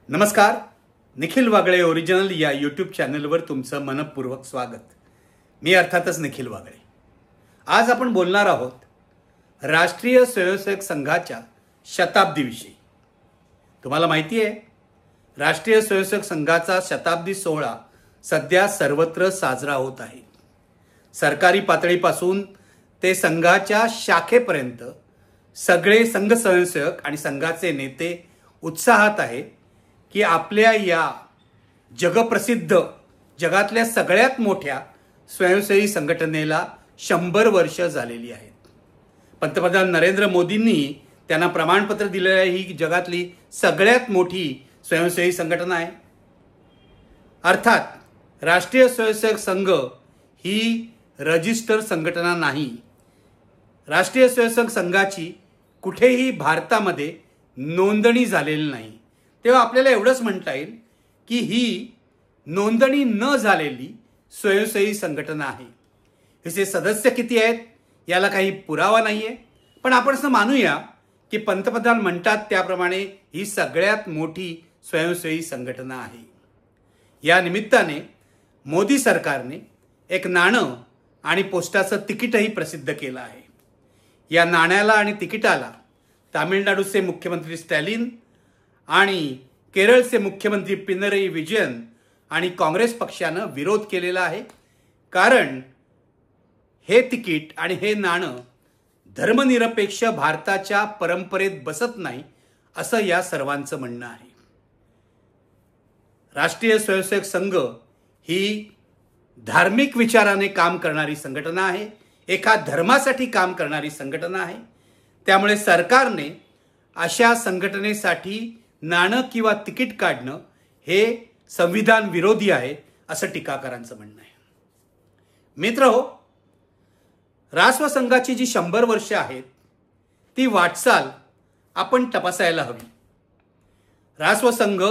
नमस्कार. निखिल वागळे ओरिजिनल या यूट्यूब चॅनलवर तुमचं मनपूर्वक स्वागत. मी अर्थातच निखिल वागळे. आज आपण बोलणार आहोत राष्ट्रीय स्वयंसेवक संघाच्या शताब्दीविषयी. तुम्हाला माहिती आहे, राष्ट्रीय स्वयंसेवक संघाचा शताब्दी सोहळा सध्या सर्वत्र साजरा होत आहे. सरकारी पातळीपासून ते संघाच्या शाखेपर्यंत सगळे संघ स्वयंसेवक आणि संघाचे नेते उत्साहात आहेत की आपल्या या जगप्रसिद्ध, जगातल्या सगळ्यात मोठ्या स्वयंसेवी संघटनेला 100 वर्ष झालेली आहेत. पंतप्रधान नरेंद्र मोदींनी त्यांना प्रमाणपत्र दिलेलं आहे. ही जगातली सगळ्यात मोठी स्वयंसेवी संघटना आहे. अर्थात राष्ट्रीय स्वयंसेवक संघ ही रजिस्टर संघटना नाही. राष्ट्रीय स्वयंसेवक संघाची कुठेही भारतामध्ये नोंदणी झालेली नाही. तेव्हा आपल्याला एवढंच म्हणता येईल की ही नोंदणी न झालेली स्वयंसेवी संघटना आहे. हिचे सदस्य किती आहेत याला काही पुरावा नाही आहे, पण आपण असं मानूया की पंतप्रधान म्हणतात त्याप्रमाणे ही सगळ्यात मोठी स्वयंसेवी संघटना आहे. या निमित्ताने मोदी सरकारने एक नाणं आणि पोस्टाचं तिकीटही प्रसिद्ध केलं आहे. या नाण्याला आणि तिकिटाला तामिळनाडूचे मुख्यमंत्री स्टॅलिन आणि केरळचे मुख्यमंत्री पिनरई विजयन आणि काँग्रेस पक्षानं विरोध केलेला आहे. कारण हे तिकीट आणि हे नाणं धर्मनिरपेक्ष भारताच्या परंपरेत बसत नाही असं या सर्वांचं म्हणणं आहे. राष्ट्रीय स्वयंसेवक संघ ही धार्मिक विचाराने काम करणारी संघटना आहे. एका धर्मासाठी काम करणारी संघटना आहे. त्यामुळे सरकारने अशा संघटनेसाठी नाणं किंवा तिकीट काढणं हे संविधान विरोधी आहे असं टीकाकारांचं म्हणणं आहे. मित्रहो, राष्ट्र संघाची जी 100 वर्ष आहेत ती वाटचाल आपण तपासायला हवी. राष्ट्रसंघ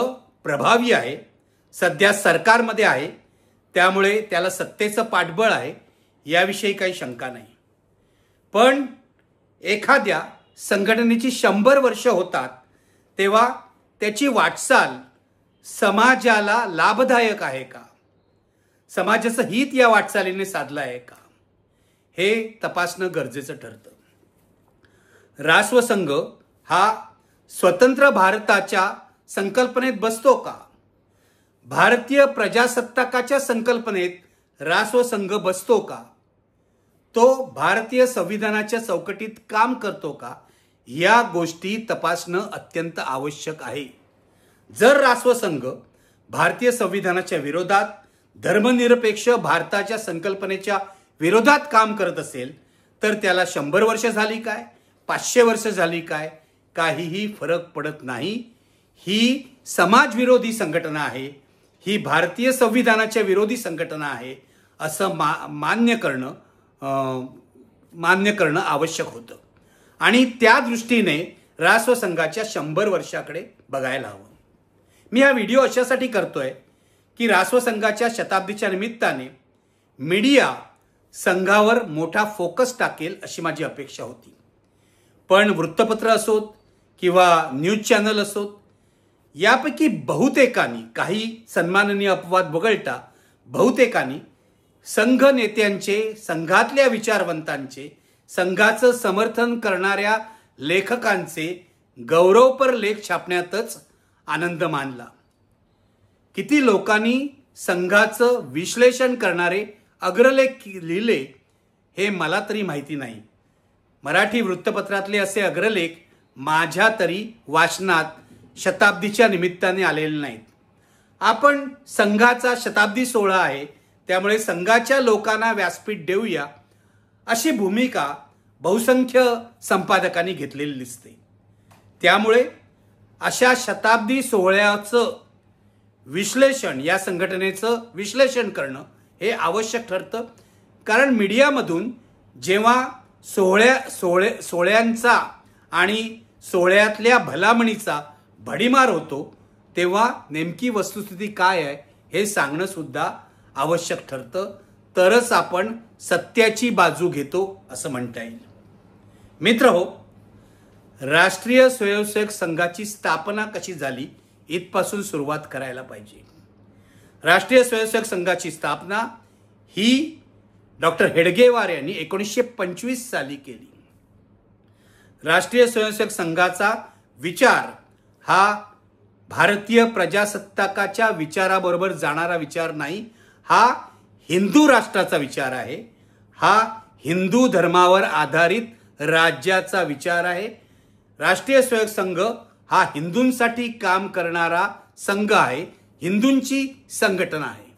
प्रभावी आहे, सध्या सरकारमध्ये आहे, त्यामुळे त्याला सत्तेचं पाठबळ आहे याविषयी काही शंका नाही. पण एखाद्या संघटनेची 100 वर्ष होतात तेव्हा त्याची वाटचाल समाजाला लाभदायक आहे का, समाजाचं हित या वाटचालीने साधलं आहे का, हे तपासणं गरजेचं ठरतं. राष्ट्रसंघ हा स्वतंत्र भारताच्या संकल्पनेत बसतो का? भारतीय प्रजासत्ताकाच्या संकल्पनेत राष्ट्रसंघ बसतो का? तो भारतीय संविधानाच्या चौकटीत काम करतो का? या गोष्टी तपासणं अत्यंत आवश्यक आहे. जर राष्ट्रसंघ भारतीय संविधानाच्या विरोधात, धर्मनिरपेक्ष भारताच्या संकल्पनेच्या विरोधात काम करत असेल तर त्याला 100 वर्ष झाली काय, 500 वर्ष झाली काय, काहीही फरक पडत नाही. ही समाजविरोधी संघटना आहे, ही भारतीय संविधानाच्या विरोधी संघटना आहे असं मान्य करणं आवश्यक होतं. आणि त्या दृष्टीने राष्ट्रसंघाच्या 100 वर्षाकडे बघायला हवं. मी हा व्हिडिओ अशासाठी करतोय की राष्ट्रसंघाच्या शताब्दीच्या निमित्ताने मीडिया संघावर मोठा फोकस टाकेल अशी माझी अपेक्षा होती. पण वृत्तपत्र असोत किंवा न्यूज चॅनल असोत, यापैकी बहुतेकांनी, काही सन्माननीय अपवाद वगळता बहुतेकांनी संघ नेत्यांचे, संघातल्या विचारवंतांचे, संघाचं समर्थन करणाऱ्या लेखकांचे गौरवपर लेख छापण्यातच आनंद मानला. किती लोकांनी संघाचं विश्लेषण करणारे अग्रलेख लिहिले हे मला तरी माहिती नाही. मराठी वृत्तपत्रातले असे अग्रलेख माझ्या तरी वाचनात शताब्दीच्या निमित्ताने आलेले नाहीत. आपण संघाचा शताब्दी सोहळा आहे त्यामुळे संघाच्या लोकांना व्यासपीठ देऊया अशी भूमिका बहुसंख्य संपादकांनी घेतलेली दिसते. त्यामुळे अशा शताब्दी सोहळ्याचं विश्लेषण, या संघटनेचं विश्लेषण करणं हे आवश्यक ठरतं. कारण मीडियामधून जेव्हा सोहळ्यांचा आणि सोहळ्यातल्या भलामणीचा भडीमार होतो तेव्हा नेमकी वस्तुस्थिती काय आहे हे सांगणं सुद्धा आवश्यक ठरतं. तरच आपण सत्याची बाजू घेतो असं म्हणता येईल. मित्रहो, राष्ट्रीय स्वयंसेवक संघाची स्थापना कशी झाली इथपासून सुरुवात करायला पाहिजे. राष्ट्रीय स्वयंसेवक संघाची स्थापना ही डॉक्टर हेडगेवार यांनी 1925 साली केली. राष्ट्रीय स्वयंसेवक संघाचा विचार हा भारतीय प्रजासत्ताकाच्या विचाराबरोबर जाणारा विचार नाही, हा हिंदू राष्ट्राचा विचार आहे, हा हिंदू धर्मावर आधारित राज्याचा विचार आहे. राष्ट्रीय स्वयंसेवक संघ हा हिंदूंसाठी काम करणारा संघ आहे, हिंदूंची संघटना आहे.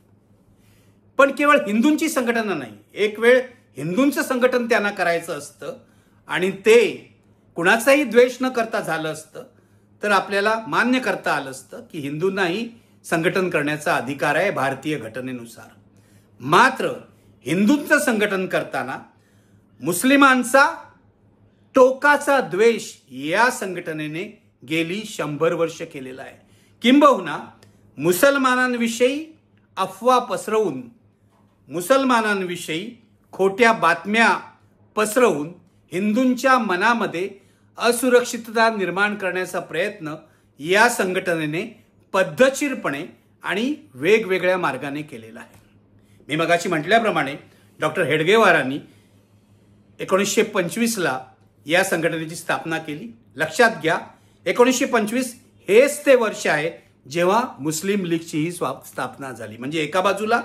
पण केवळ हिंदूंची संघटना नाही, एक वेळ हिंदूंचं संघटन त्यांना करायचं असतं आणि ते कुणाचाही द्वेष न करता झालं असतं तर आपल्याला मान्य करता आलं असतं की हिंदूंनाही संघटन करण्याचा अधिकार आहे भारतीय घटनेनुसार. मात्र हिंदूंचं संघटन करताना मुस्लिमांचा टोकाचा द्वेष या संघटनेने गेली 100 वर्ष केलेला आहे. किंबहुना मुसलमानांविषयी अफवा पसरवून, मुसलमानांविषयी खोट्या बातम्या पसरवून हिंदूंच्या मनामध्ये असुरक्षितता निर्माण करण्याचा प्रयत्न या संघटनेने पद्धतशीरपणे आणि वेगवेगळ्या मार्गाने केलेला आहे. मी मगाशी म्हटल्याप्रमाणे डॉक्टर हेडगेवारांनी 1925ला या संघटनेची स्थापना केली. लक्षात घ्या, 1925 हेच ते वर्ष आहे जेव्हा मुस्लिम लीगचीही स्थापना झाली. म्हणजे एका बाजूला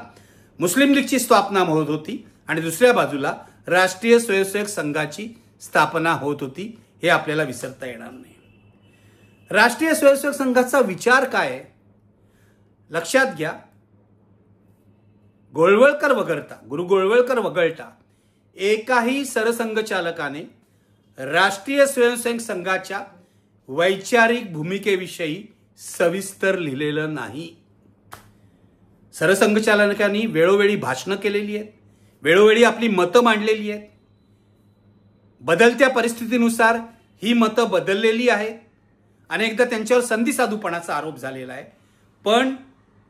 मुस्लिम लीगची स्थापना होत होती आणि दुसऱ्या बाजूला राष्ट्रीय स्वयंसेवक संघाची स्थापना होत होती. हे आपल्याला विसरता येणार नाही. राष्ट्रीय स्वयंसेवक संघाचा विचार काय आहे लक्षात घ्या. गोळवळकर वगळता, गुरु गोळवळकर वगळता एकाही सरसंघचालकाने राष्ट्रीय स्वयंसेवक संघाच्या वैचारिक भूमिकेविषयी सविस्तर लिहिलेलं नाही. सरसंघचालकांनी वेळोवेळी भाषणं केलेली आहेत, वेळोवेळी आपली मतं मांडलेली आहेत. बदलत्या परिस्थितीनुसार ही मतं बदललेली आहेत. अनेकदा त्यांच्यावर संधिसाधूपणाचा आरोप झालेला आहे. पण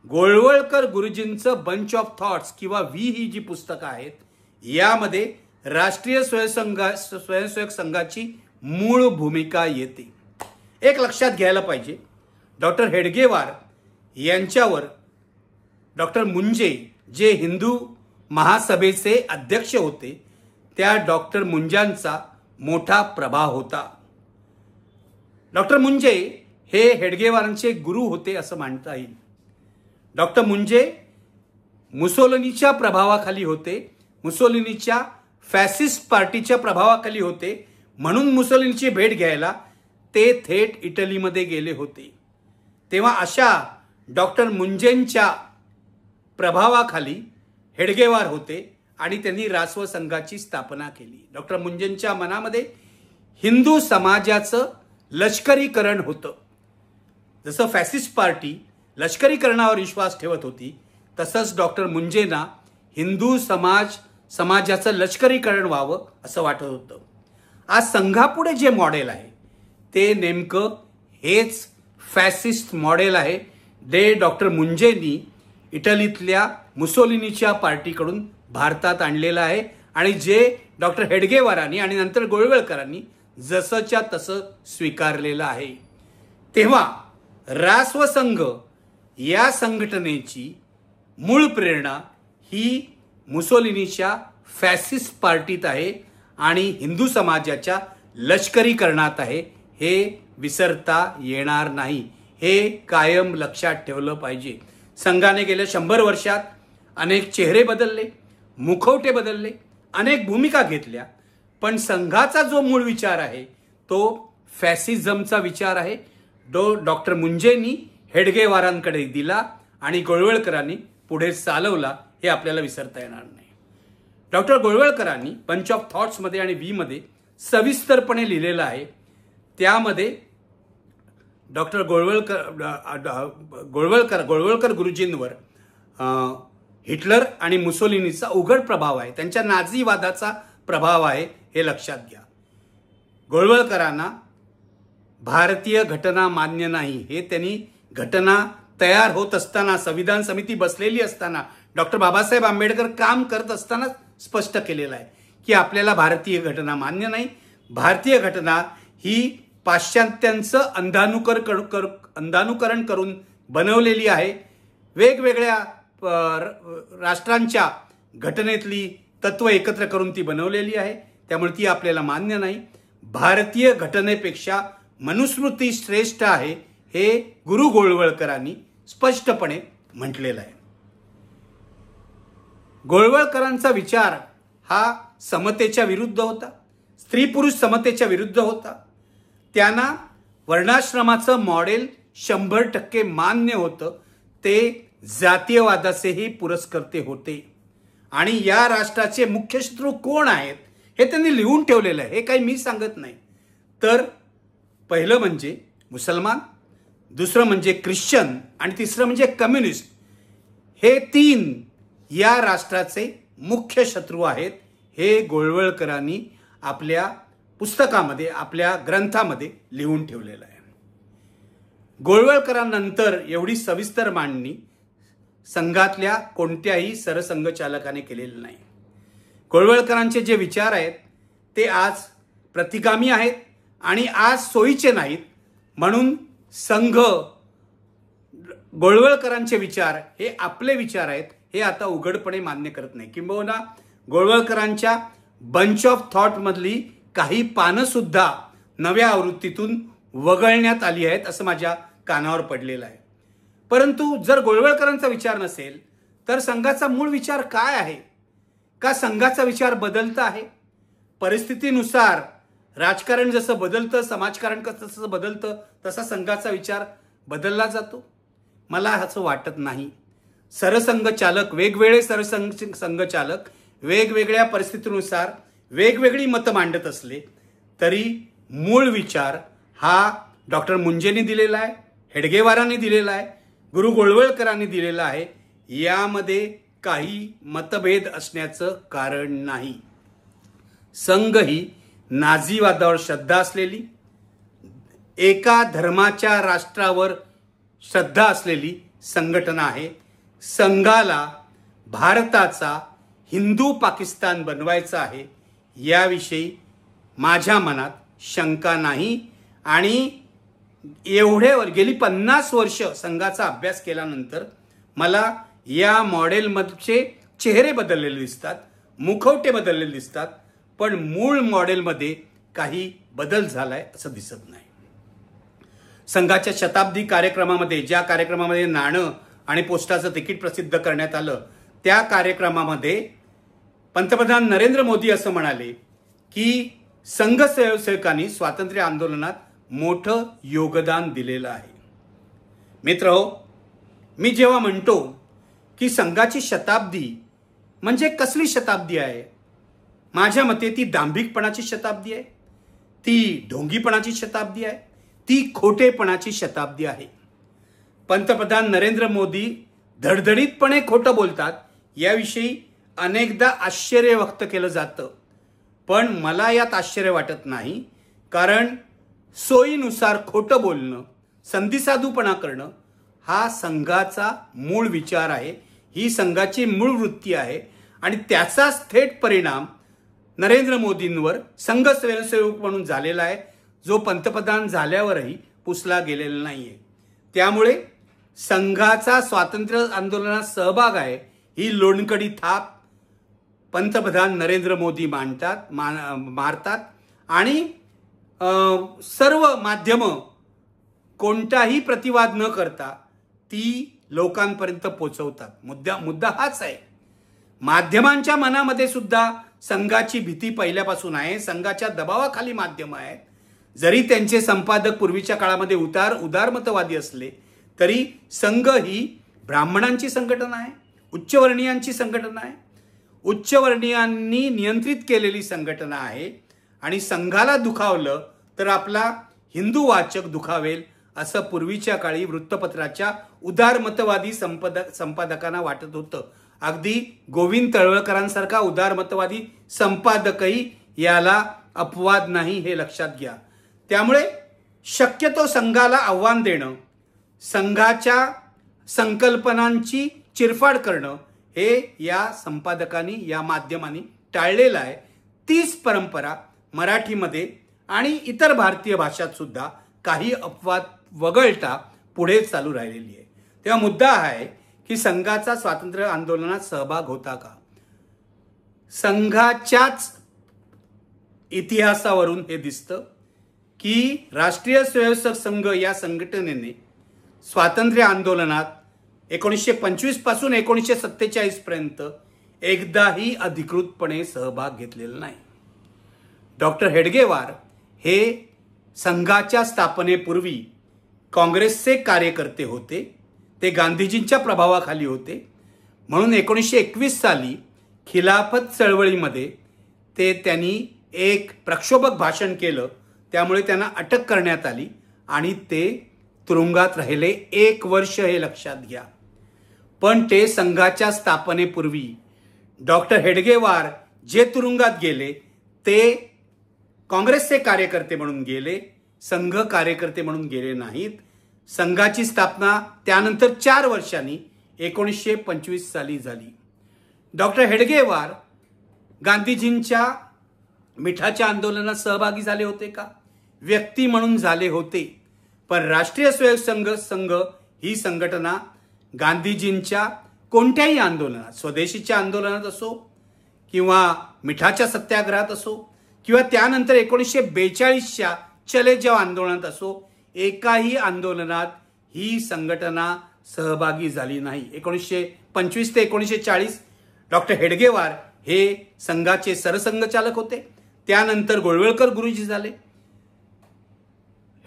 गोळवळकर गुरुजींचं बंच ऑफ थॉट्स किंवा ही जी पुस्तकं आहेत यामध्ये राष्ट्रीय स्वयंसेवक संघाची मूळ भूमिका येते. एक लक्षात घ्यायला पाहिजे, डॉक्टर हेडगेवार यांच्यावर डॉक्टर मुंजे जे हिंदू महासभेचे अध्यक्ष होते त्या डॉक्टर मुंजांचा मोठा प्रभाव होता. डॉक्टर मुंजे हे हेडगेवारांचे गुरु होते असं म्हणता येईल. डॉक्टर मुंजे मुसोलिनीच्या प्रभावाखाली होते, मुसोलिनीच्या फॅसिस्ट पार्टीच्या प्रभावाखाली होते. म्हणून मुसोलिनीची भेट घ्यायला ते थेट इटलीमध्ये गेले होते. तेव्हा अशा डॉक्टर मुंजेंच्या प्रभावाखाली हेडगेवार होते आणि त्यांनी राष्ट्रीय संघाची स्थापना केली. डॉक्टर मुंजेंच्या मनामध्ये हिंदू समाजाचं लष्करीकरण होतं. जसं फॅसिस्ट पार्टी लष्करीकरणावर विश्वास ठेवत होती तसंच डॉक्टर मुंजेंना हिंदू समाजाचं लष्करीकरण व्हावं असं वाटत होतं. आज संघापुढे जे मॉडेल आहे ते नेमकं हेच फॅसिस्ट मॉडेल आहे जे डॉक्टर मुंजेंनी इटलीतल्या मुसोलिनीच्या पार्टीकडून भारतात आणलेलं आहे आणि जे डॉक्टर हेडगेवारांनी आणि नंतर गोळवळकरांनी जसंच्या तसं स्वीकारलेलं आहे. तेव्हा राष्ट्रसंघ या संघटनेची मूळ प्रेरणा ही मुसोलिनीच्या फॅसिस्ट पार्टीत आहे आणि हिंदू समाजाच्या लष्करीकरणात आहे. हे विसरता येणार नाही, हे कायम लक्षात ठेवलं पाहिजे. संघाने गेल्या 100 वर्षात अनेक चेहरे बदलले, मुखवटे बदलले, अनेक भूमिका घेतल्या, पण संघाचा जो मूळ विचार आहे तो फॅसिझमचा विचार आहे. डॉक्टर मुंजेंनी हेडगेवारांकडे दिला आणि गोळवळकरांनी पुढे चालवला, हे आपल्याला विसरता येणार नाही. डॉक्टर गोळवळकरांनी बंच ऑफ थॉट्समध्ये आणि व्ही मध्ये सविस्तरपणे लिहिलेलं आहे. त्यामध्ये डॉक्टर गोळवळकर गुरुजींवर हिटलर आणि मुसोलिनीचा उघड प्रभाव आहे, त्यांच्या नाझीवादाचा प्रभाव आहे, हे लक्षात घ्या. गोळवळकरांना भारतीय घटना मान्य नाही हे त्यांनी घटना तयार होत असताना, संविधान समिती बसलेली असताना, डॉक्टर बाबासाहेब आंबेडकर काम करत असताना स्पष्ट केलेलं आहे की आपल्याला भारतीय घटना मान्य नाही. भारतीय घटना ही पाश्चात्यांचं अंधानुकरण करून बनवलेली आहे. वेगवेगळ्या राष्ट्रांच्या घटनेतली तत्व एकत्र करून ती बनवलेली आहे. त्यामुळे ती आपल्याला मान्य नाही. भारतीय घटनेपेक्षा मनुस्मृती श्रेष्ठ आहे हे गुरु गोळवळकरांनी स्पष्टपणे म्हटलेलं आहे. गोळवळकरांचा विचार हा समतेच्या विरुद्ध होता, स्त्री पुरुष समतेच्या विरुद्ध होता. त्यांना वर्णाश्रमाचं मॉडेल 100% मान्य होतं. ते जातीयवादाचेही पुरस्कर्ते होते. आणि या राष्ट्राचे मुख्य शत्रू कोण आहेत हे त्यांनी लिहून ठेवलेलं आहे. हे काही मी सांगत नाही. तर पहिलं म्हणजे मुसलमान, दुसरं म्हणजे ख्रिश्चन आणि तिसरं म्हणजे कम्युनिस्ट. हे 3 या राष्ट्राचे मुख्य शत्रू आहेत. हे गोळवळकरांनी आपल्या पुस्तकामध्ये, आपल्या ग्रंथामध्ये लिहून ठेवलेलं आहे. गोळवळकरांनंतर एवढी सविस्तर मांडणी संघातल्या कोणत्याही सरसंघचालकाने केलेलं नाही. गोळवळकरांचे जे विचार आहेत ते आज प्रतिगामी आहेत आणि आज सोयीचे नाहीत. म्हणून संघ गोळवळकरांचे विचार हे आपले विचार आहेत हे आता उघडपणे मान्य करत नाही. किंबहुना गोळवळकरांच्या बंच ऑफ थॉट मधली काही पानं सुद्धा नव्या आवृत्तीतून वगळण्यात आली आहेत असं माझ्या कानावर पडलेलं आहे. परंतु जर गोळवळकरांचा विचार नसेल तर संघाचा मूळ विचार काय आहे? का संघाचा विचार बदलता आहे? परिस्थितीनुसार राजकारण जसं बदलतं, समाजकारण कसं बदलतं, तसा संघाचा विचार बदलला जातो? मला असं वाटत नाही. सरसंघचालक, वेगवेगळे सरसंघचालक वेगवेगळ्या परिस्थितीनुसार वेगवेगळी मतं मांडत असले तरी मूळ विचार हा डॉक्टर मुंजेंनी दिलेला आहे, हेडगेवारांनी दिलेला आहे, गुरु गोळवळकरांनी दिलेला आहे. यामध्ये काही मतभेद असण्याचं कारण नाही. संघ ही नाझीवादावर श्रद्धा असलेली, एका धर्माच्या राष्ट्रावर श्रद्धा असलेली संघटना आहे. संघाला भारताचा हिंदू पाकिस्तान बनवायचा आहे याविषयी माझ्या मनात शंका नाही. आणि गेली 50 वर्ष संघाचा अभ्यास केल्यानंतर मला या मॉडेलमध्ये चेहरे बदललेले दिसतात, मुखवटे बदललेले दिसतात, पण मूळ मॉडेलमध्ये काही बदल झालाय असं दिसत नाही. संघाच्या शताब्दी कार्यक्रमामध्ये, ज्या कार्यक्रमामध्ये नाणं आणि पोस्टाचं तिकीट प्रसिद्ध करण्यात आलं, त्या कार्यक्रमामध्ये पंतप्रधान नरेंद्र मोदी असं म्हणाले की संघ स्वयंसेवकांनी स्वातंत्र्य आंदोलनात मोठं योगदान दिलेलं आहे. मित्रहो, मी जेव्हा म्हणतो की संघाची शताब्दी म्हणजे कसली शताब्दी आहे, माझ्या मते ती दांभिकपणाची शताब्दी आहे, ती ढोंगीपणाची शताब्दी आहे, ती खोटेपणाची शताब्दी आहे. पंतप्रधान नरेंद्र मोदी धडधडीतपणे खोटं बोलतात याविषयी अनेकदा आश्चर्य व्यक्त केलं जातं. पण मला यात आश्चर्य वाटत नाही, कारण सोयीनुसार खोटं बोलणं, संधिसाधूपणा करणं हा संघाचा मूळ विचार आहे, ही संघाची मूळ वृत्ती आहे. आणि त्याचाच थेट परिणाम नरेंद्र मोदींवर संघ स्वयंसेवक म्हणून झालेला आहे, जो पंतप्रधान झाल्यावरही पुसला गेलेला नाहीये. त्यामुळे संघाचा स्वातंत्र्य आंदोलनात सहभाग आहे ही लोणकडी थाप पंतप्रधान नरेंद्र मोदी मारतात आणि सर्व माध्यमं कोणताही प्रतिवाद न करता ती लोकांपर्यंत पोहोचवतात. मुद्दा हाच आहे. माध्यमांच्या मनामध्ये सुद्धा संघाची भीती पहिल्यापासून आहे. संघाच्या दबावाखाली माध्यम आहेत. जरी त्यांचे संपादक पूर्वीच्या काळामध्ये उदारमतवादी असले तरी संघ ही ब्राह्मणांची संघटना आहे, उच्चवर्णीयांची संघटना आहे, उच्चवर्णीयांनी नियंत्रित केलेली संघटना आहे. आणि संघाला दुखावलं तर आपला हिंदू वाचक दुखावेल असं पूर्वीच्या काळी वृत्तपत्राच्या उदारमतवादी संपादकांना वाटत होतं. अगदी गोविंद तळवळकरांसारखा उदारमतवादी संपादकही याला अपवाद नाही हे लक्षात घ्या. त्यामुळे शक्यतो संघाला आव्हान देणं, संघाच्या संकल्पनांची चिरफाड करणं हे या संपादकांनी, या माध्यमांनी टाळलेलं आहे. तीच परंपरा मराठीमध्ये आणि इतर भारतीय भाषात सुद्धा काही अपवाद वगळता पुढे चालू राहिलेली आहे। तेव्हा मुद्दा हा आहे की संघाचा स्वातंत्र्य आंदोलनात सहभाग होता का? संघाच्याच इतिहासावरून हे दिसतं की राष्ट्रीय स्वयंसेवक संघ या संघटनेने स्वातंत्र्य आंदोलनात 1925 पासून 1947 पर्यंत एकदाही अधिकृतपणे सहभाग घेतलेला नाही। डॉक्टर हेडगेवार हे संघाच्या स्थापनेपूर्वी काँग्रेसचे कार्यकर्ते होते, ते गांधीजींच्या प्रभावाखाली होते, म्हणून 1921 साली खिलाफत चळवळीमध्ये त्यांनी एक प्रक्षोभक भाषण केलं, त्यामुळे त्यांना अटक करण्यात आली आणि ते तुरुंगात राहिले 1 वर्ष, हे लक्षात घ्या। पण ते संघाच्या स्थापनेपूर्वी डॉक्टर हेडगेवार जे तुरुंगात गेले ते काँग्रेसचे कार्यकर्ते म्हणून गेले, संघ कार्यकर्ते म्हणून गेले नाहीत। संघाची स्थापना त्यानंतर 4 वर्षांनी 1925 साली झाली। डॉक्टर हेडगेवार गांधीजींच्या मिठाच्या आंदोलनात सहभागी झाले होते का? व्यक्ती म्हणून झाले होते, पण राष्ट्रीय स्वयंसेवक संघ ही संघटना गांधीजींच्या कोणत्याही आंदोलनात, स्वदेशीच्या आंदोलनात असो किंवा मिठाच्या सत्याग्रहात असो किंवा त्यानंतर 1942च्या चले जाव आंदोलनात असो, एकाही आंदोलनात ही संघटना सहभागी झाली नाही। 1925 ते 1940 डॉक्टर हेडगेवार हे संघाचे सरसंघचालक होते, त्यानंतर गोळवळकर गुरुजी झाले।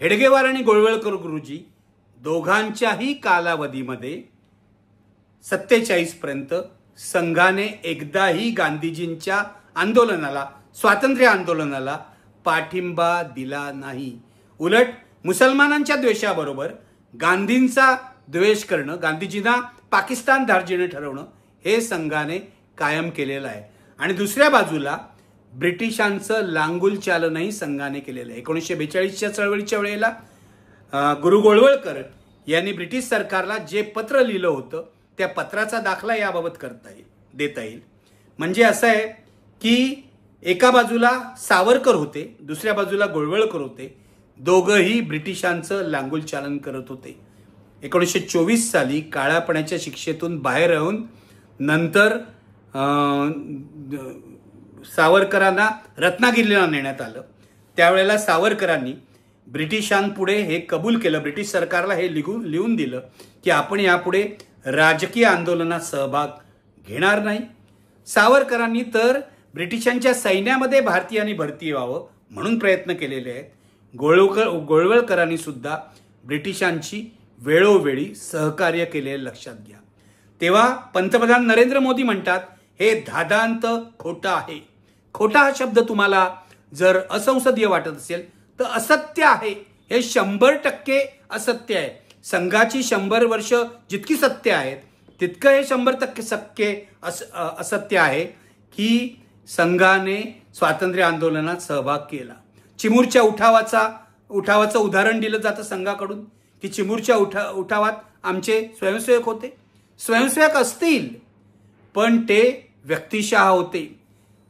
हेडगेवार आणि गोळवळकर गुरुजी दोघांच्याही कालावधीमध्ये 47 पर्यंत संघाने एकदाही गांधीजींच्या आंदोलनाला, स्वातंत्र्य आंदोलनाला पाठिंबा दिला नाही। उलट मुसलमानांच्या द्वेषाबरोबर गांधींचा द्वेष करणं, गांधीजींना पाकिस्तान धार्जिणे ठरवणं हे संघाने कायम केलेलं आहे। आणि दुसऱ्या बाजूला ब्रिटिशांचं लांगुल चालनही संघाने केलेलं आहे। 1942च्या चळवळीच्या वेळेला गुरु गोळवळकर यांनी ब्रिटिश सरकारला जे पत्र लिहिलं होतं त्या पत्राचा दाखला याबाबत देता येईल। म्हणजे असं आहे की एका बाजूला सावरकर होते, दुसऱ्या बाजूला गोळवळकर होते, दोघंही ब्रिटिशांचं लांगुल चालन करत होते। 1924 साली काळ्यापणाच्या शिक्षेतून बाहेर राहून नंतर सावरकरांना रत्नागिरीला नेण्यात आलं। त्यावेळेला सावरकरांनी ब्रिटिशांपुढे हे कबूल केलं, ब्रिटिश सरकारला हे लिहून दिलं की आपण यापुढे राजकीय आंदोलनात सहभाग घेणार नाही। सावरकरांनी तर ब्रिटिशांच्या सैन्यामध्ये भारतीयांनी भरती व्हावं म्हणून प्रयत्न केलेले आहेत। गोळवळकरांनी सुद्धा ब्रिटिशांची वेळोवेळी सहकार्य केले लक्षात घ्या। तेव्हा पंतप्रधान नरेंद्र मोदी म्हणतात हे धादांत खोटा आहे। खोटा हा शब्द तुम्हाला जर असंसदीय वाटत असेल तर असत्य आहे, हे 100% असत्य आहे। संघाची 100 वर्ष जितकी सत्य आहेत तितकं हे 100% असत्य आहे की संघाने स्वातंत्र्य आंदोलनात सहभाग केला। चिमूरच्या उठावाचं उदाहरण दिलं जातं संघाकडून की चिमूरच्या उठावात आमचे स्वयंसेवक होते। स्वयंसेवक असतील पण ते व्यक्तिशः होते।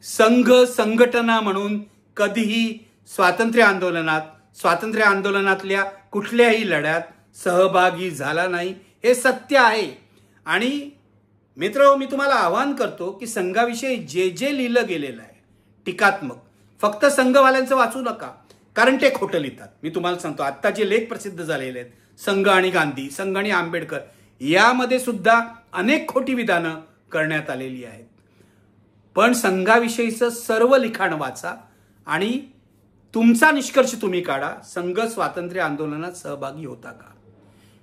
संघ संघटना म्हणून कधीही स्वातंत्र्य आंदोलनातल्या कुठल्याही लढ्यात सहभागी झाला नाही, हे सत्य आहे। आणि मित्र, मी तुम्हाला आवाहन करतो की संघाविषयी जे लिहिलं गेलेलं आहे टीकात्मक, फक्त संघवाल्यांचं वाचू नका, कारण ते खोटं लिहितात। मी तुम्हाला सांगतो, आता जे लेख प्रसिद्ध झालेले आहेत संघ आणि गांधी, संघ आणि आंबेडकर, यामध्ये सुद्धा अनेक खोटी विधानं करण्यात आलेली आहेत। पण संघाविषयीचं सर्व लिखाण वाचा आणि तुमचा निष्कर्ष तुम्ही काढा, संघ स्वातंत्र्य आंदोलनात सहभागी होता का?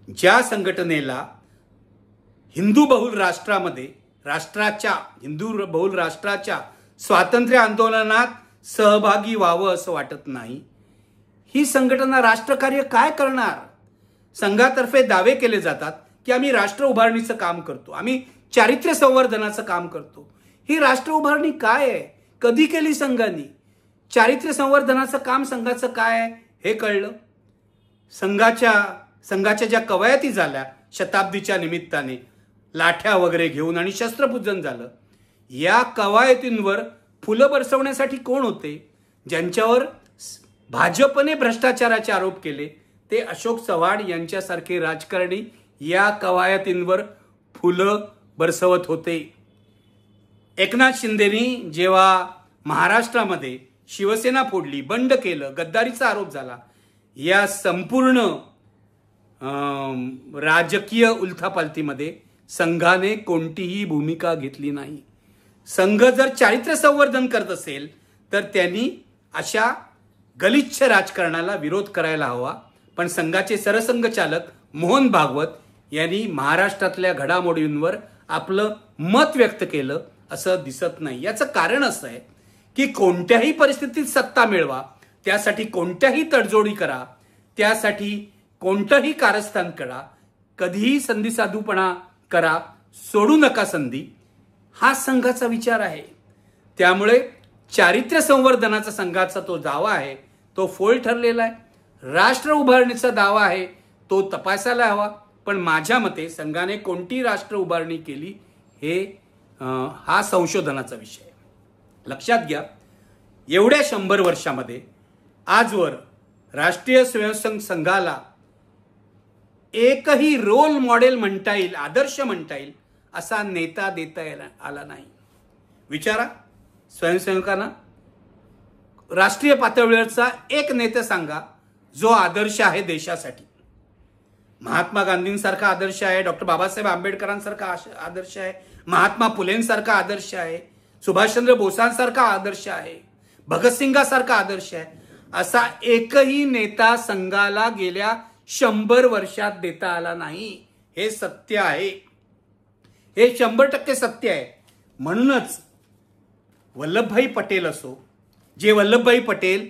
ज्या संघटनेला हिंदू बहुल राष्ट्राच्या स्वातंत्र्य आंदोलनात सहभागी व्हावं असं वाटत नाही, ही संघटना राष्ट्रकार्य काय करणार? संघातर्फे दावे केले जातात की आम्ही राष्ट्र उभारणीचं काम करतो, आम्ही चारित्र्य संवर्धनाचं काम करतो। ही राष्ट्र उभारणी काय आहे? कधी केली संघाने? चारित्र्य संवर्धनाचं काम संघाचं काय आहे हे कळलं। संघाच्या ज्या कवायती झाल्या शताब्दीच्या निमित्ताने, लाठ्या वगैरे घेऊन आणि शस्त्रपूजन झालं, या कवायतींवर फुलं बरसवण्यासाठी कोण होते? ज्यांच्यावर भाजपने भ्रष्टाचाराचे आरोप केले ते अशोक चव्हाण यांच्यासारखे राजकारणी या कवायतींवर फुलं बरसवत होते. एकनाथ शिंदेनी जेव्हा महाराष्ट्रामध्ये शिवसेना फोडली, बंड केलं, गद्दारीचा आरोप झाला, या संपूर्ण राजकीय उलथापालथीमध्ये संघाने कोणतीही भूमिका घेतली नाही. संघ जर चारित्र्य संवर्धन करत असेल तर त्यांनी अशा गलिच्छ राजकारणाला विरोध करायला हवा. पण संघाचे सरसंघचालक मोहन भागवत यांनी महाराष्ट्रातल्या घडामोडींवर आपलं मत व्यक्त केलं असं दिसत नाही. याचं कारण असं आहे की कोणत्याही परिस्थितीत सत्ता मिळवा, त्यासाठी कोणत्याही तडजोडी करा, त्यासाठी कोणतंही कारस्थान करा, कधीही संधी साधूपणा करा, सोडू नका संधी, हा संघाचा विचार आहे. त्यामुळे चारित्र्य संवर्धनाचा संघाचा तो दावा आहे तो फोल ठरलेला आहे. राष्ट्र उभारणीचा दावा आहे तो तपासायला हवा. पण माझ्या मते संघाने कोणती राष्ट्र उभारणी केली हे हा संशोधनाचा विषय आहे. लक्षात घ्या, एवढ्या 100 वर्षामध्ये आजवर राष्ट्रीय स्वयंसेवक संघाला एकही रोल मॉडेल म्हणता येईल, आदर्श म्हणता येईल असा नेता देता आला नाही. विचारा स्वयंसेवकांना, राष्ट्रीय पातळीवरचा एक नेता सांगा जो आदर्श आहे देशासाठी. महात्मा गांधींसारखा आदर्श आहे, डॉक्टर बाबासाहेब आंबेडकरांसारखा आदर्श आहे, महात्मा फुलेंसारखा आदर्श आहे, सुभाषचंद्र बोसांसारखा आदर्श आहे, भगतसिंगासारखा आदर्श आहे, असा एकही नेता संघाला गेल्या 100 वर्षात देता आला नाही. हे सत्य आहे, हे 100% सत्य आहे. म्हणूनच वल्लभभाई पटेल असो, जे वल्लभभाई पटेल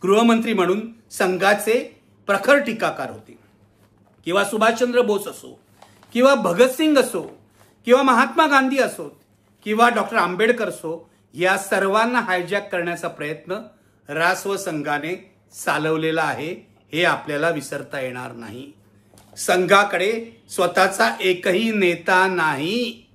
गृहमंत्री म्हणून संघाचे प्रखर टीकाकार होते, किंवा सुभाषचंद्र बोस असो, किंवा भगतसिंग असो, किंवा महात्मा गांधी असो, किंवा डॉक्टर आंबेडकर असो, या सर्वांना हायजॅक करण्याचा प्रयत्न रासव संघाने चालवलेला आहे. हे आपल्याला विसरता येणार नाही. संघाकडे स्वतःचा एकही नेता नाही.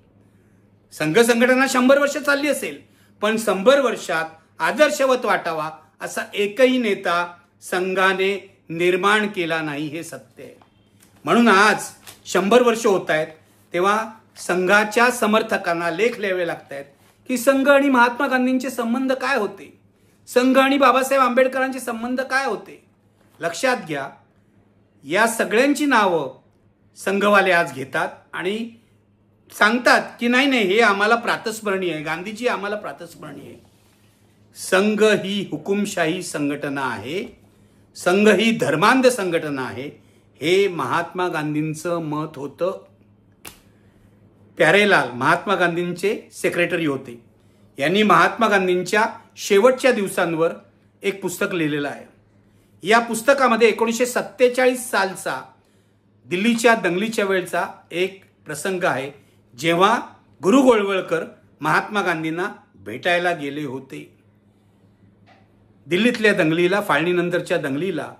संघ संघटना 100 वर्ष चालली असेल, पण 100 वर्षात आदर्शवत वाटावा असा एकही नेता संघाने निर्माण केला नाही. हे सत्य आहे. म्हणून आज 100 वर्ष होत आहेत तेव्हा संघाच्या समर्थकांना लेख लिहावे लागत आहेत की संघ आणि महात्मा गांधींचे संबंध काय होते, संघ आणि बाबासाहेब आंबेडकरांचे संबंध काय होते. लक्षात घ्या, या सगळ्यांची नावं संघवाले आज घेतात आणि सांगतात की नाही नाही हे आम्हाला प्रातस्मरणीय आहे, गांधीजी आम्हाला प्रातस्मरणीय आहे. संघ ही हुकुमशाही संघटना आहे, संघ ही धर्मांध संघटना आहे, हे महात्मा गांधींचं मत होतं. प्यारेलाल महात्मा गांधींचे सेक्रेटरी होते. यांनी महात्मा गांधींच्या शेवटच्या दिवसांवर एक पुस्तक लिहिलेलं आहे. या पुस्तकामध्ये 1947 सालचा दिल्लीच्या दंगलीच्या वेळचा एक प्रसंग आहे, जेव्हा गुरु गोळवळकर महात्मा गांधींना भेटायला गेले होते. दिल्लीतल्या दंगलीला, फाळणीनंतरच्या दंगलीला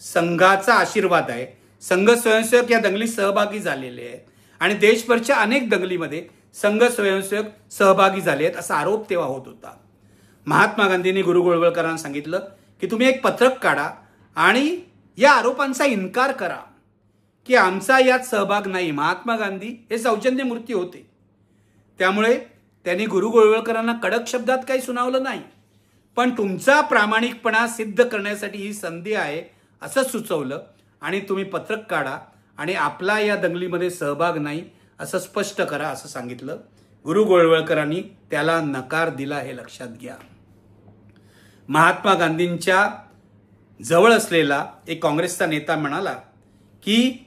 संघाचा आशीर्वाद आहे. संघ स्वयंसेवक या दंगलीत सहभागी झालेले आहेत आणि देशभरच्या अनेक दंगलीमध्ये संघ स्वयंसेवक सहभागी झाले आहेत असा आरोप तेव्हा होत होता. महात्मा गांधींनी गुरु गोळवळकरांना सांगितलं की तुम्ही एक पत्रक काढा आणि या आरोपांचा इन्कार करा की आमचा यात सहभाग नाही. महात्मा गांधी हे सौजन्य मूर्ती होते, त्यामुळे त्यांनी गुरु गोळवळकरांना कडक शब्दात काही सुनावलं नाही, पण तुमचा प्रामाणिकपणा सिद्ध करण्यासाठी ही संधी आहे असं सुचवलं आणि तुम्ही पत्रक काढा आणि आपला या दंगलीमध्ये सहभाग नाही असं स्पष्ट करा असं सांगितलं. गुरु गोळवळकरांनी त्याला नकार दिला, हे लक्षात घ्या. महात्मा गांधींच्या जवळ असलेला एक काँग्रेसचा नेता म्हणाला की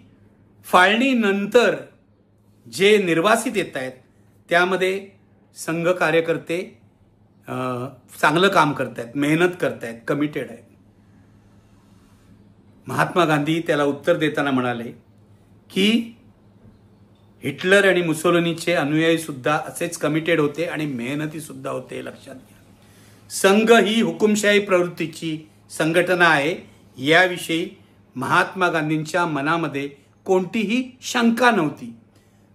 फाळणीनंतर जे निर्वासित येत आहेत त्यामध्ये संघ कार्यकर्ते चांगलं काम करतायत, मेहनत करतायत, कमिटेड आहेत. महात्मा गांधी त्याला उत्तर देताना म्हणाले की हिटलर आणि मुसोलिनीचे अनुयायी सुद्धा असेच कमिटेड होते आणि मेहनती सुद्धा होते. लक्षात घ्या, संघ ही हुकुमशाही प्रवृत्तीची संघटना आहे याविषयी महात्मा गांधींच्या मनामध्ये कोणतीही शंका नव्हती.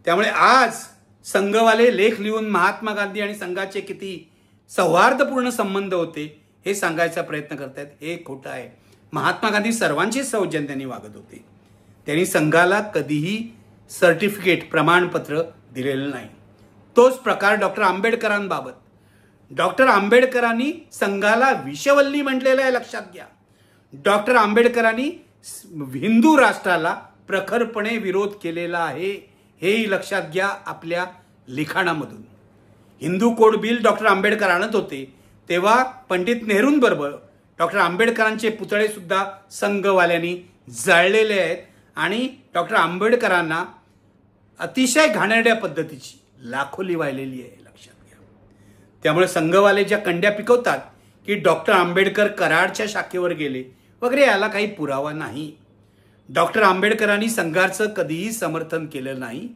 त्यामुळे आज संघवाले लेख लिहून महात्मा गांधी आणि संघाचे किती सौहार्दपूर्ण संबंध होते हे सांगायचा प्रयत्न करतायत, हे खोटं आहे. महात्मा गांधी सर्वांची सौजन्याने वागत होते. त्यांनी संघाला कधीही सर्टिफिकेट प्रमाणपत्र दिलेलं नाही. तोच प्रकार डॉक्टर आंबेडकरांबाबत. डॉक्टर आंबेडकरांनी संघाला विषवल्ली म्हटलेलं आहे, लक्षात घ्या. डॉक्टर आंबेडकरांनी हिंदू राष्ट्राला प्रखरपणे विरोध केलेला आहे, हेही लक्षात घ्या आपल्या लिखाणामधून. Hindu code bill doctor Ambedkar आणत होते तेव्हा पंडित नेहरूंबरोबर डॉक्टर आंबेडकरांचे पुतळे सुद्धा संघवाल्यांनी जाळलेले आहेत आणि डॉक्टर आंबेडकरांना अतिशय घाणेरड्या पद्धतीची लाखोली वाहिलेली आहे, लक्षात घ्या. त्यामुळे संघवाले ज्या कंड्या पिकवतात की डॉक्टर आंबेडकर कराडच्या शाखेवर गेले वगैरे, याला काही पुरावा नाही. डॉक्टर आंबेडकरांनी संघाचं कधीही समर्थन केलं नाही.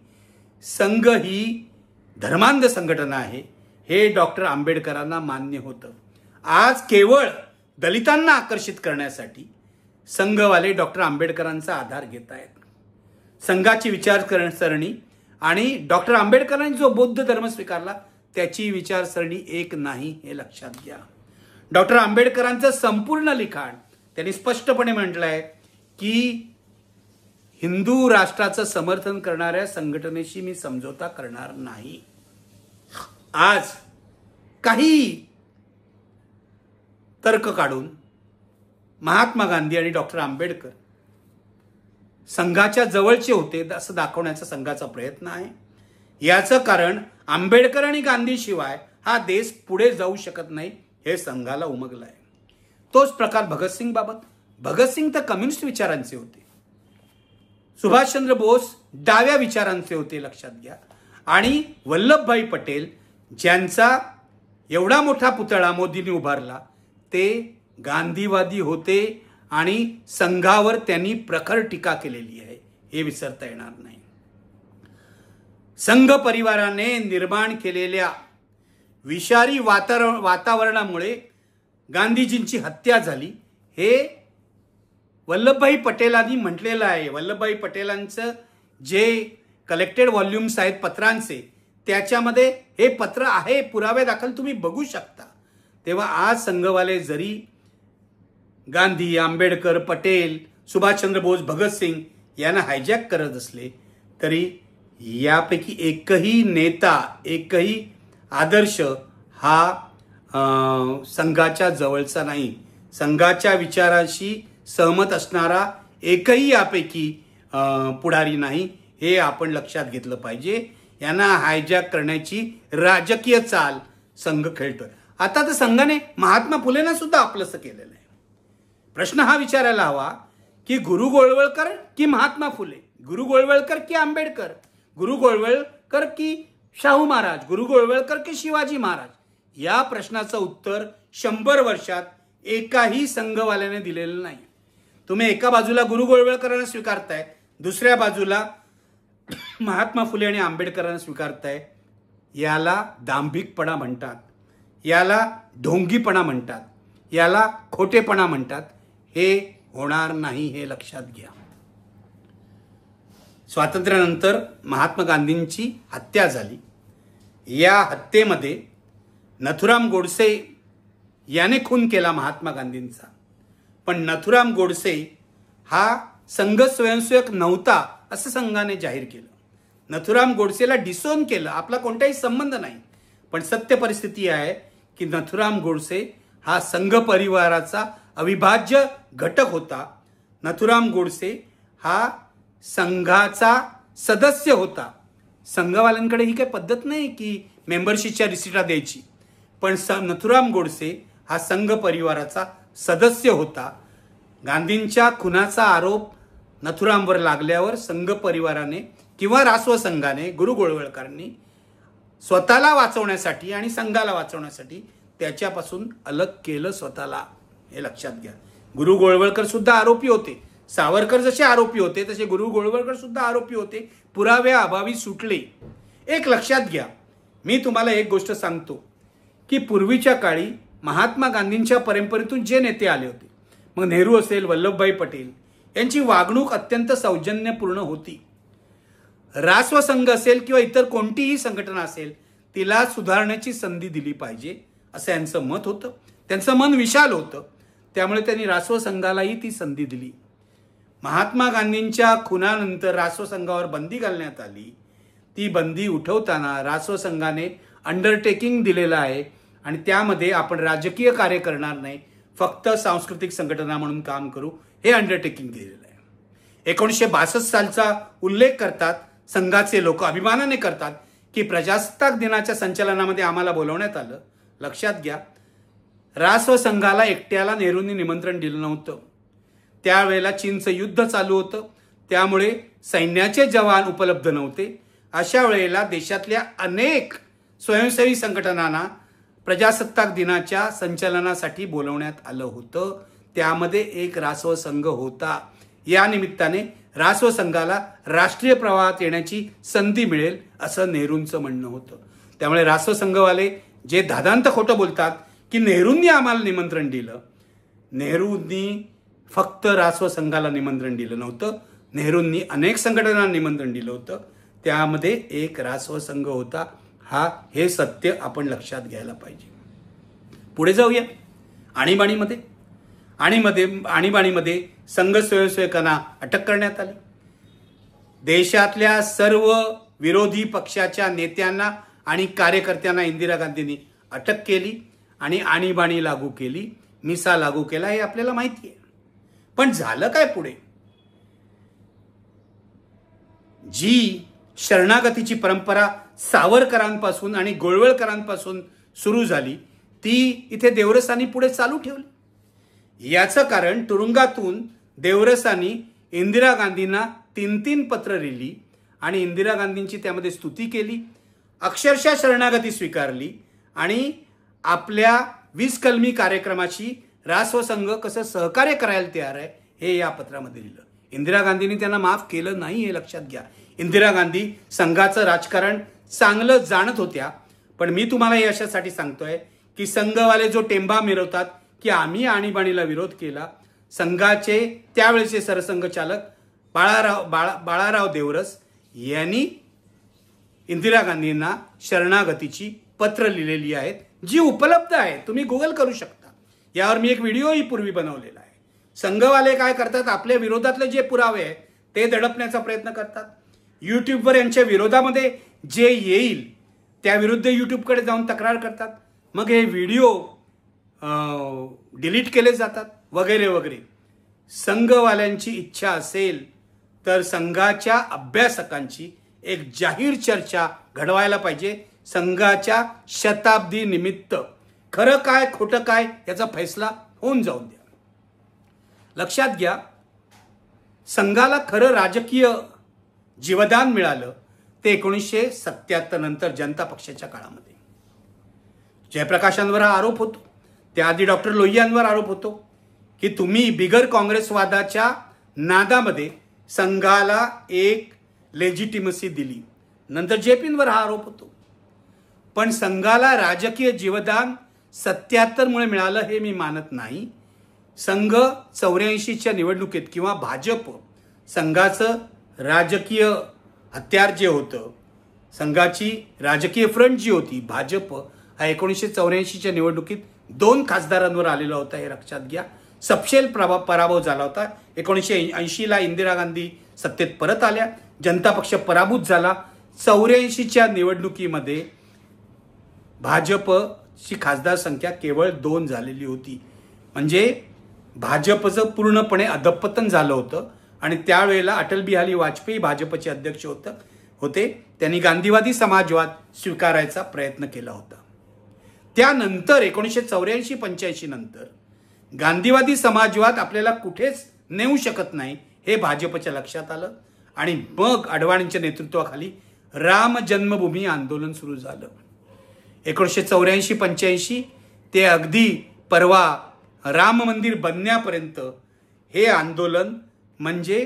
संघ ही धर्मांध संघटना आहे हे डॉक्टर आंबेडकरांना मान्य होतं. आज केवळ दलितांना आकर्षित करण्यासाठी संघवाले डॉक्टर आंबेडकरांचा आधार घेत आहेत. संघाची विचारसरणी आणि डॉक्टर आंबेडकरांनी जो बौद्ध धर्म स्वीकारला त्याची विचारसरणी एक नाही, हे लक्षात घ्या. डॉक्टर आंबेडकरांचं संपूर्ण लिखाण त्यांनी स्पष्टपणे म्हटलंय की हिंदू राष्ट्राचं समर्थन करणाऱ्या संघटनेशी मी समझोता करणार नाही. आज काही तर्क काढून महात्मा गांधी आणि डॉक्टर आंबेडकर संघाच्या जवळचे होते असं दाखवण्याचा संघाचा प्रयत्न आहे. याचं कारण आंबेडकर आणि गांधी शिवाय हा देश पुढे जाऊ शकत नाही हे संघाला उमगलं आहे. तोच प्रकार भगतसिंग बाबत. भगतसिंग तर कम्युनिस्ट विचारांचे होते, सुभाषचंद्र बोस डाव्या विचारांचे होते, लक्षात घ्या. आणि वल्लभभाई पटेल ज्यांचा एवढा मोठा पुतळा मोदींनी उभारला ते गांधीवादी होते आणि संघावर त्यांनी प्रखर टीका केलेली आहे, हे विसरता येणार नाही. संघ परिवाराने निर्माण केलेल्या विषारी वातावरणामुळे गांधीजींची हत्या झाली हे वल्लभभाई पटेलांनी म्हटलेलं आहे. वल्लभभाई पटेलांचं जे कलेक्टेड व्हॉल्युम्स आहेत पत्रांचे, त्याच्यामध्ये हे पत्र आहे, पुरावे दाखल तुम्ही बघू शकता. तेव्हा आज संघवाले जरी गांधी, आंबेडकर, पटेल, सुभाषचंद्र बोस, भगतसिंग यांना हायजॅक करत असले तरी यापैकी एकही नेता, एकही आदर्श हा संघाच्या जवळचा नाही. संघाच्या विचाराशी सहमत असणारा एकही यापैकी पुढारी नाही, हे आपण लक्षात घेतलं पाहिजे. यांना हायजॅक करण्याची राजकीय चाल संघ खेळतोय. आता तर संघाने महात्मा फुलेंना सुद्धा आपलंसं केलेलं आहे. प्रश्न हा विचारायला हवा की गुरु गोळवळकर की महात्मा फुले, गुरु गोळवळकर की आंबेडकर, गुरु गोळवळकर की शाहू महाराज, गुरु गोळवळकर की शिवाजी महाराज. या प्रश्नाचं उत्तर 100 वर्षात एकाही संघवाल्याने दिलेलं नाही. तुम्ही एका बाजूला गुरु गोळवळकरांना स्वीकारताय, दुसऱ्या बाजूला महात्मा फुले आणि आंबेडकरांना स्वीकारताय. याला दांभिकपणा म्हणतात, याला ढोंगीपणा म्हणतात, याला खोटेपणा म्हणतात. हे होणार नाही, हे लक्षात घ्या. स्वातंत्र्यानंतर महात्मा गांधींची हत्या झाली. या हत्येमध्ये नथुराम गोडसे याने खून केला महात्मा गांधींचा. पण नथुराम गोडसे हा संघ स्वयंसेवक नव्हता असं संघाने जाहीर केलं. नथुराम गोडसेला डिसोन केलं, आपला कोणताही संबंध नाही. पण सत्य परिस्थिती आहे की नथुराम गोडसे हा संघ परिवाराचा अविभाज्य घटक होता. नथुराम गोडसे हा संघाचा सदस्य होता. संघवाल्यांकडे ही काही पद्धत नाही की मेंबरशिपच्या रिसिटा द्यायची, पण नथुराम गोडसे हा संघ परिवाराचा सदस्य होता. गांधींच्या खुनाचा आरोप नथुरामवर लागल्यावर संघ परिवाराने किंवा रासव संघाने, गुरु गोळवळकरांनी स्वतःला वाचवण्यासाठी आणि संघाला वाचवण्यासाठी त्याच्यापासून अलग केलं स्वतःला, हे लक्षात घ्या. गुरु गोळवळकर सुद्धा आरोपी होते. सावरकर जसे आरोपी होते तसे गुरु गोळवळकर सुद्धा आरोपी होते. पुराव्या अभावी सुटले. एक लक्षात घ्या, मी तुम्हाला एक गोष्ट सांगतो की पूर्वीच्या काळी महात्मा गांधींच्या परंपरेतून जे नेते आले होते, मग नेहरू असेल, वल्लभभाई पटेल, यांची वागणूक अत्यंत सौजन्यपूर्ण होती. रासव संघ असेल किंवा इतर कोणतीही संघटना असेल तिला सुधारण्याची संधी दिली पाहिजे असं यांचं मत होतं. त्यांचं मन विशाल होतं, त्यामुळे त्यांनी रासव संघालाही ती संधी दिली. महात्मा गांधींच्या खुनानंतर रासव संघावर बंदी घालण्यात आली. ती बंदी उठवताना रासव संघाने अंडरटेकिंग दिलेलं आहे आणि त्यामध्ये आपण राजकीय कार्य करणार नाही, फक्त सांस्कृतिक संघटना म्हणून काम करू, हे अंडरटेकिंग दिलेलं आहे. 1962 सालचा उल्लेख करतात संघाचे लोक, अभिमानाने करतात की प्रजासत्ताक दिनाच्या संचलनामध्ये आम्हाला बोलवण्यात आलं. लक्षात घ्या, रासव संघाला एकट्याला नेहरूंनी निमंत्रण दिलं नव्हतं. त्यावेळेला चीनचं युद्ध चालू होतं, त्यामुळे सैन्याचे जवान उपलब्ध नव्हते. अशा वेळेला देशातल्या अनेक स्वयंसेवी संघटनांना प्रजासत्ताक दिनाच्या संचलनासाठी बोलवण्यात आलं होतं. त्यामध्ये एक रासव संघ होता. या निमित्ताने रासव संघाला राष्ट्रीय प्रवाहात येण्याची संधी मिळेल असं नेहरूंचं म्हणणं होतं. त्यामुळे रासव संघवाले जे धादांत खोटं बोलतात की नेहरूंनी आम्हाला निमंत्रण दिलं, नेहरूंनी फक्त रासव संघाला निमंत्रण दिलं नव्हतं, नेहरूंनी अनेक संघटनांना निमंत्रण दिलं होतं. त्यामध्ये एक रासव संघ होता. हे सत्य आपण लक्षात घ्यायला पाहिजे. पुढे जाऊया. आणीबाणीमध्ये संघ स्वयंसेवकांना अटक करण्यात आली. देशातल्या सर्व विरोधी पक्षाच्या नेत्यांना आणि कार्यकर्त्यांना इंदिरा गांधींनी अटक केली आणि आणीबाणी लागू केली, मिसा लागू केला, हे आपल्याला माहिती आहे. पण झालं काय पुढे? जी शरणागतीची परंपरा सावरकरांपासून आणि गोळवळकरांपासून सुरू झाली, ती इथे देवरसांनी पुढे चालू ठेवली. याचं कारण तुरुंगातून देवरसांनी इंदिरा गांधींना 3 पत्र लिहिली आणि इंदिरा गांधींची त्यामध्ये स्तुती केली, अक्षरशः शरणागती स्वीकारली आणि आपल्या 20 कलमी कार्यक्रमाची रासव संघ कसं सहकार्य करायला तयार आहे हे या पत्रामध्ये लिहिलं. इंदिरा गांधींनी त्यांना माफ केलं नाही, हे लक्षात घ्या. इंदिरा गांधी संघाचं राजकारण चांगलं जाणत होत्या, पण मी तुम्हाला हे अशासाठी सांगतोय की संघवाले जो टेंबा मिरवतात की आम्ही आणीबाणीला विरोध केला, संघाचे त्यावेळेचे सरसंघचालक बाळाराव देवरस यांनी इंदिरा गांधींना शरणागतीची पत्र लिहिलेली आहेत, जी उपलब्ध आहे, तुम्ही गुगल करू शकता. यावर मी एक व्हिडिओही पूर्वी बनवलेला आहे. संघवाले काय करतात, आपल्या विरोधातले जे पुरावे आहेत ते दडपण्याचा प्रयत्न करतात. यूट्यूबवर यांच्या विरोधामध्ये जे येईल त्याविरुद्ध यूट्यूबकडे जाऊन तक्रार करतात, मग हे व्हिडिओ डिलीट केले जातात वगैरे वगैरे. संघवाल्यांची इच्छा असेल तर संघाच्या अभ्यासकांची एक जाहीर चर्चा घडवायला पाहिजे. संघाच्या शताब्दी निमित्त खरं काय खोटं काय याचा फैसला होऊन जाऊन द्या. लक्षात घ्या, संघाला खरं राजकीय जीवदान मिळालं ते 1977 नंतर जनता पक्षाच्या काळामध्ये. जयप्रकाशांवर हा आरोप होतो, त्याआधी डॉक्टर लोहियांवर आरोप होतो की तुम्ही बिगर काँग्रेसवादाच्या नादामध्ये संघाला एक लेजिटिमसी दिली. नंतर जेपींवर हा आरोप होतो. पण संघाला राजकीय जीवदान 77 मुळे मिळालं हे मी मानत नाही. संघ 84च्या निवडणुकीत किंवा भाजप संघाचं राजकीय हत्यार जे होतं, संघाची राजकीय फ्रंट जी होती भाजप, हा 1984च्या निवडणुकीत 2 खासदारांवर आलेला होता, हे लक्षात घ्या. सपशेल पराभव झाला होता. 1980ला इंदिरा गांधी सत्तेत परत आल्या, जनता पक्ष पराभूत झाला. 84च्या निवडणुकीमध्ये भाजपची खासदार संख्या केवळ 2 झालेली होती. म्हणजे भाजपचं पूर्णपणे अधपतन झालं होतं आणि त्यावेळेला अटल बिहारी वाजपेयी भाजपचे अध्यक्ष होते. त्यांनी गांधीवादी समाजवाद स्वीकारायचा प्रयत्न केला होता. त्यानंतर 1984-85 नंतर गांधीवादी समाजवाद आपल्याला कुठेच नेऊ शकत नाही हे भाजपच्या लक्षात आलं आणि मग अडवाणींच्या नेतृत्वाखाली राम जन्मभूमी आंदोलन सुरू झालं. 1984-85 ते अगदी परवा राम मंदिर बनण्यापर्यंत हे आंदोलन म्हणजे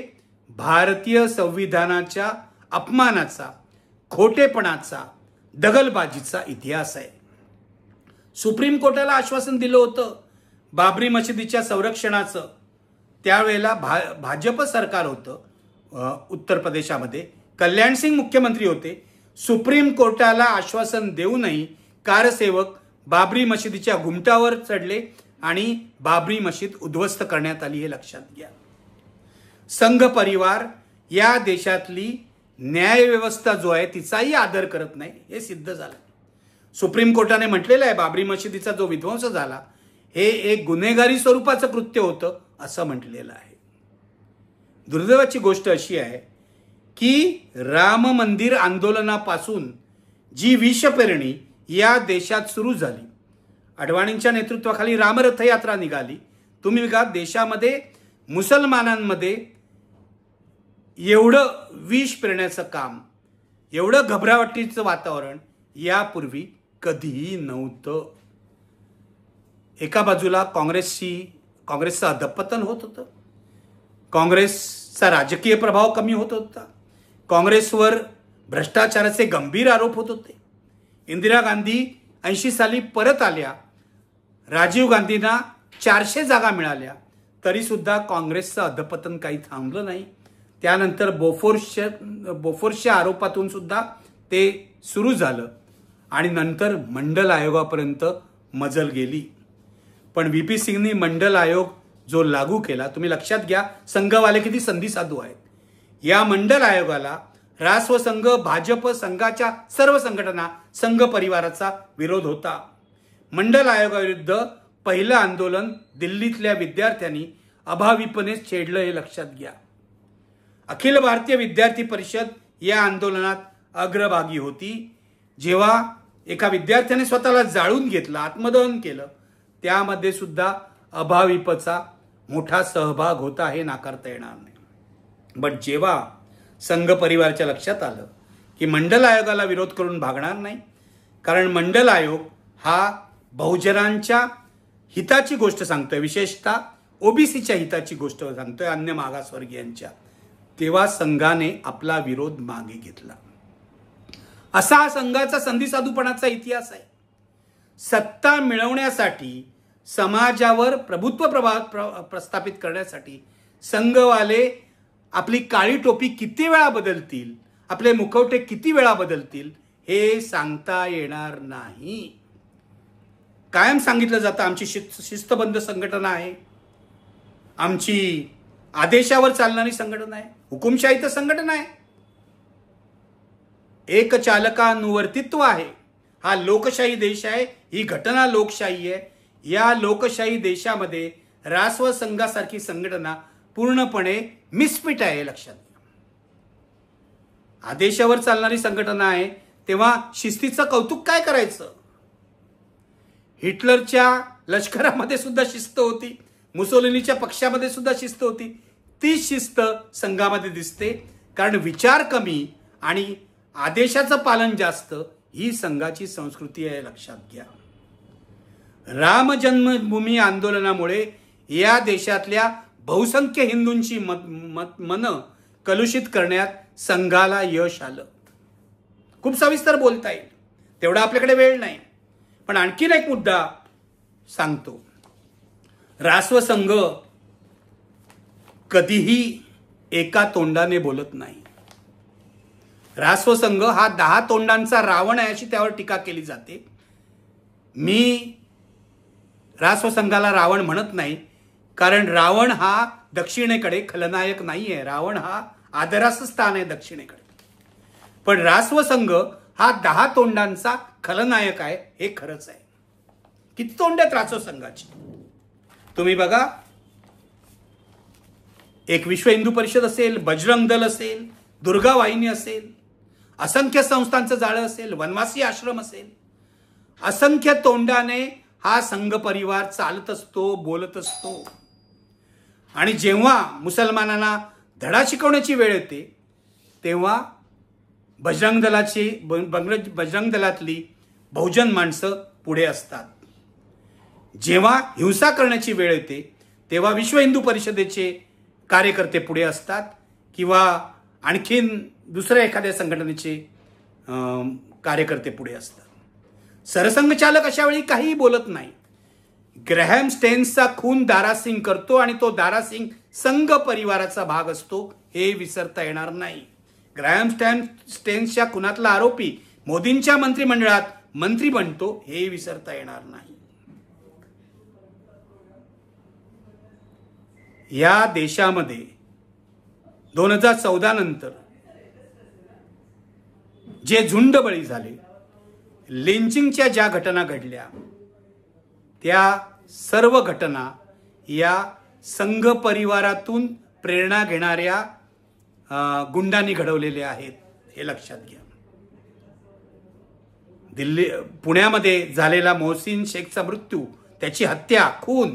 भारतीय संविधानाच्या अपमानाचा, खोटेपणाचा, दगलबाजीचा इतिहास आहे. सुप्रीम कोर्टाला आश्वासन दिलं होतं बाबरी मशिदीच्या संरक्षणाचं. त्यावेळेला भाजप सरकार होतं उत्तर प्रदेशामध्ये, कल्याण सिंग मुख्यमंत्री होते. सुप्रीम कोर्टाला आश्वासन देऊनही कारसेवक बाबरी मशिदीच्या घुमटावर चढले आणि बाबरी मशीद उद्ध्वस्त करण्यात आली हे लक्षात घ्या. संघ परिवार या देशातली न्यायव्यवस्था जो आहे तिचाही आदर करत नाही हे सिद्ध झालं. सुप्रीम कोर्टाने म्हटलेलं आहे बाबरी मशिदीचा जो विध्वंस झाला हे एक गुन्हेगारी स्वरूपाचं कृत्य होतं असं म्हटलेलं आहे. दुर्दैवाची गोष्ट अशी आहे की राम मंदिर आंदोलनापासून जी विषपेरणी या देशात सुरू झाली, अडवाणींच्या नेतृत्वाखाली रामरथ यात्रा निघाली. तुम्ही बघा देशामध्ये मुसलमानांमध्ये एवढं विष पेरण्याचं काम, एवढं घबरावटीचं वातावरण यापूर्वी कधीही नव्हतं. एका बाजूला काँग्रेसचं अधपतन होत होतं, काँग्रेसचा राजकीय प्रभाव कमी होत होता, काँग्रेसवर भ्रष्टाचाराचे गंभीर आरोप होत होते. इंदिरा गांधी 80 साली परत आल्या, राजीव गांधींना 400 जागा मिळाल्या, तरी सुद्धा काँग्रेसचं अधपतन काही थांबलं नाही. त्यानंतर बोफोर्सच्या आरोपातून सुद्धा ते सुरू झालं आणि नंतर मंडल आयोगापर्यंत मजल गेली. पण व्ही पी सिंगनी मंडल आयोग जो लागू केला, तुम्ही लक्षात घ्या संघवाले किती संधी साधू आहेत. या मंडल आयोगाला राष्ट्रसंघ, भाजप, संघाच्या सर्व संघटना, संघ परिवाराचा विरोध होता. मंडल आयोगाविरुद्ध पहिलं आंदोलन दिल्लीतल्या विद्यार्थ्यांनी अभाविपणे छेडलं हे लक्षात घ्या. अखिल भारतीय विद्यार्थी परिषद या आंदोलनात अग्रभागी होती. जेव्हा एका विद्यार्थ्याने स्वतःला जाळून घेतलं, आत्मदहन केलं, त्यामध्ये सुद्धा अभाविपचा मोठा सहभाग होता हे नाकारता येणार नाही. बट जेव्हा संघ परिवारच्या लक्षात आलं की मंडल आयोगाला विरोध करून भागणार नाही, कारण मंडल आयोग हा बहुजनांच्या हिताची गोष्ट सांगतोय, विशेषतः ओबीसीच्या हिताची गोष्ट सांगतोय, अन्य मागासवर्गीयांच्या, तेव्हा संघाने आपला विरोध मागे घेतला. असा हा संघाचा संधिसाधूपणाचा इतिहास आहे. सत्ता मिळवण्यासाठी, समाजावर प्रभुत्व प्रस्थापित करण्यासाठी संघवाले आपली काळी टोपी किती वेळा बदलतील, आपले मुखवटे किती वेळा बदलतील हे सांगता येणार नाही. कायम सांगितलं जातं आमची शिस्तबद्ध संघटना आहे, आमची आदेशावर चालणारी संघटना आहे, हुकुमशाही तर संघटना आहे, एक चालकानुवर्तित्व आहे. हा लोकशाही देश आहे, ही घटना लोकशाही आहे. या लोकशाही देशामध्ये राष्ट्र संघासारखी संघटना पूर्णपणे मिसफिट आहे, लक्षात घ्या. आदेशावर चालणारी संघटना आहे तेव्हा शिस्तीचं कौतुक काय करायचं. हिटलरच्या लष्करामध्ये सुद्धा शिस्त होती, मुसोलिनीच्या पक्षामध्ये सुद्धा शिस्त होती. ती शिस्त संघामध्ये दिसते, कारण विचार कमी आणि आदेशाचं पालन जास्त ही संघाची संस्कृती आहे, लक्षात घ्या. राम जन्मभूमी आंदोलनामुळे या देशातल्या बहुसंख्य हिंदूंची मन कलुषित करण्यात संघाला यश आलं. खूप सविस्तर बोलता येईल, तेवढा आपल्याकडे वेळ नाही. पण आणखीन एक मुद्दा सांगतो. राष्ट्रसंघ कधीही एका तोंडाने बोलत नाही. राष्ट्रसंघ हा 10 तोंडांचा रावण आहे अशी त्यावर टीका केली जाते. मी राष्ट्रसंघाला रावण म्हणत नाही, कारण रावण हा दक्षिणेकडे खलनायक नाही आहे. रावण हा आदराचं स्थान आहे दक्षिणेकडे. पण राष्ट्रसंघ हा 10 तोंडांचा खलनायक आहे हे खरंच आहे. किती तोंड आहेत राष्ट्रसंघाची तुम्ही बघा. एक विश्व हिंदू परिषद असेल, बजरंग दल असेल, दुर्गा वाहिनी असेल, असंख्य संस्थांचं जाळं असेल, वनवासी आश्रम असेल. असंख्य तोंडाने हा संघ परिवार चालत असतो, बोलत असतो. आणि जेव्हा मुसलमानांना धडा शिकवण्याची वेळ येते तेव्हा बजरंग दलातली बहुजन माणसं पुढे असतात. जेव्हा हिंसा करण्याची वेळ येते तेव्हा विश्व हिंदू परिषदेचे कार्यकर्ते पुढे असतात, किंवा आणखीन दुसऱ्या एखाद्या संघटनेचे कार्यकर्ते पुढे असतात. सरसंघचालक अशा वेळी काहीही बोलत नाही. ग्रॅहम स्टेन्सचा खून दारासिंग करतो आणि तो दारासिंग संघ परिवाराचा भाग असतो हे विसरता येणार नाही. ग्रॅहम स्टेन्सच्या खुनातला आरोपी मोदींच्या मंत्रिमंडळात मंत्री बनतो हे विसरता येणार नाही. या देशामध्ये 2014 नंतर जे झुंडबळी झाले, लिंचिंगच्या ज्या घटना घडल्या, त्या सर्व घटना या संघ परिवारातून प्रेरणा घेणाऱ्या गुंडांनी घडवलेल्या आहेत हे लक्षात घ्या. पुण्यामध्ये झालेला मोहसिन शेखचा मृत्यू, त्याची हत्या, खून